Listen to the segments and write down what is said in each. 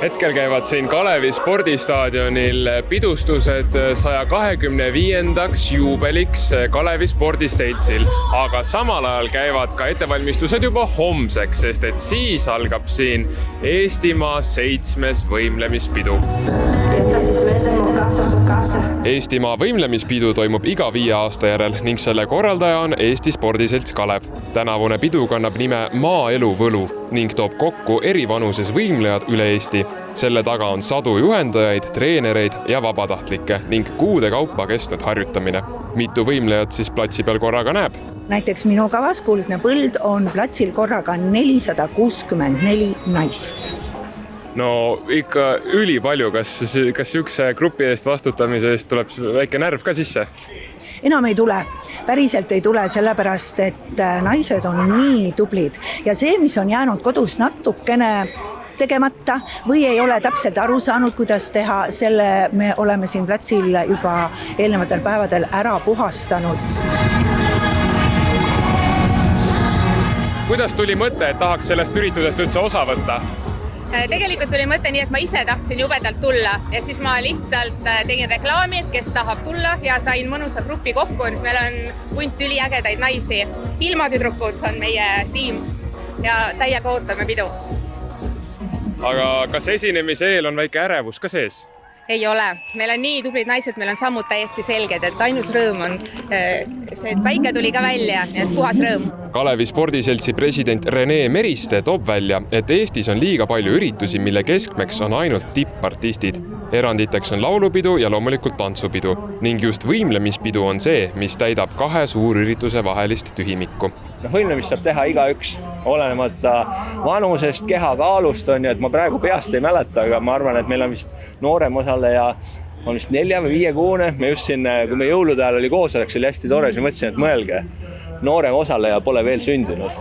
Hetkel käivad siin Kalevi spordistaadionil pidustused 125. juubeliks Kalevi spordiseltsil, aga samal ajal käivad ka ettevalmistused juba homseks, sest et siis algab siin Eestimaa 7. võimlemispidu. Eestimaa võimlemispidu toimub iga 5 aasta järel ning selle korraldaja on Eesti Spordiselts Kalev. Tänavune pidu kannab nime Maaelu Võlu ning toob kokku eri vanuses võimlejad üle Eesti. Selle taga on sadu juhendajaid, treenereid ja vabatahtlikke ning kuude kaupa kestnud harjutamine. Mitu võimlejat siis platsi peal korraga näeb? Näiteks minu kavas Kuldne Põld on platsil korraga 464 naist. No ikka ülipalju, kas üks grupi eest vastutamise eest tuleb väike närv ka sisse? Enam ei tule, päriselt ei tule, sellepärast et naised on nii tublid ja see, mis on jäänud kodus natukene tegemata või ei ole täpselt aru saanud, kuidas teha, selle me oleme siin platsil juba eelnevatel päevadel ära puhastanud. Kuidas tuli mõte, et tahaks sellest üritusest üldse osa võtta? Tegelikult tuli mõte nii, et ma ise tahtsin jubedalt tulla ja siis ma lihtsalt tegin reklaami, et kes tahab tulla ja sain mõnusa grupi kokku. Meil on punt üliägedaid naisi. Ilmatüdrukud on meie tiim ja täiega ootame pidu. Aga kas esinemise eel on väike ärevus ka sees? Ei ole. Meil on nii tublid naised, meil on sammud täiesti selged, et ainus rõõm on see, et päike tuli ka välja, nii et puhas rõõm. Kalevi spordiseltsi president Rene Meriste toob välja, et Eestis on liiga palju üritusi, mille keskmeks on ainult tippartistid. Eranditeks on laulupidu ja loomulikult tantsupidu ning just võimlemispidu on see, mis täidab 2 suurürituse vahelist tühimikku. Võimlemist saab teha igaüks, olenemata vanusest, kehakaalust on, et ma praegu peast ei mäleta, aga ma arvan, et meil on vist noorem osaleja on vist 4 või 5 kuune. Me just siin, kui me jõulude ajal oli koosolek, see oli hästi tore, siis mõtlesin, et mõelge, noorem osaleja pole veel sündinud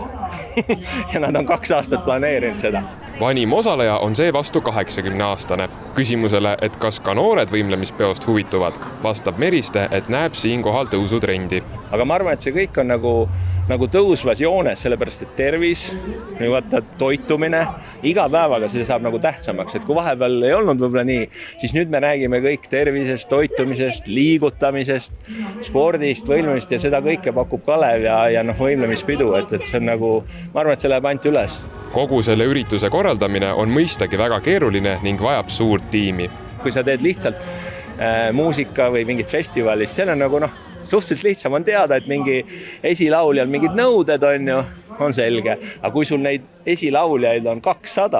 ja nad on 2 aastat planeerinud seda. Vanim osaleja on see vastu 80-aastane. Küsimusele, et kas ka noored võimlemispeost huvituvad, vastab Meriste, et näeb siinkohal tõusutrendi. Aga ma arvan, et see kõik on nagu tõusvas joones, sellepärast et tervis, toitumine, iga päevaga see saab nagu tähtsamaks. Et kui vahepeal ei olnud võib-olla nii, siis nüüd me räägime kõik tervisest, toitumisest, liigutamisest, spordist, võimlemist ja seda kõike pakub Kalev ja võimlemispidu. Et see on nagu, ma arvan, et see läheb ainult üles. Kogu selle ürituse korraldamine on mõistagi väga keeruline ning vajab suurt tiimi. Kui sa teed lihtsalt muusika või mingit festivalis, see on nagu suhteliselt lihtsam on teada, et mingi esilauljal mingid nõuded on selge. Aga kui sul neid esilauljaid on 200,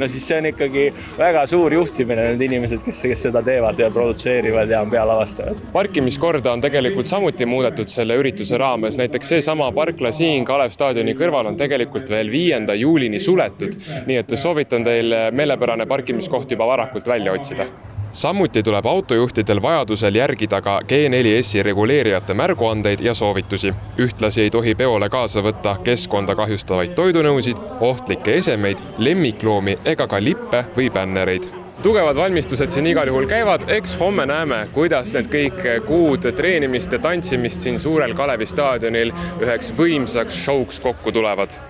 siis see on ikkagi väga suur juhtimine, need inimesed, kes seda teevad ja produtseerivad ja on pealavastavad. Parkimiskorda on tegelikult samuti muudetud selle ürituse raames. Näiteks see sama parkla siin Kalev staadioni kõrval on tegelikult veel 5. juulini suletud. Nii et soovitan teil meelepärane parkimiskoht juba varakult välja otsida. Samuti tuleb autojuhtidel vajadusel järgida ka G4S reguleerijate märguandeid ja soovitusi. Ühtlasi ei tohi peole kaasa võtta keskkonda kahjustavaid toidunõusid, ohtlikke esemeid, lemmikloomi ega ka lippe või bännereid. Tugevad valmistused siin igal juhul käivad, eks homme näeme, kuidas need kõik kuud treenimist ja tantsimist siin suurel Kalevi staadionil üheks võimsaks showks kokku tulevad.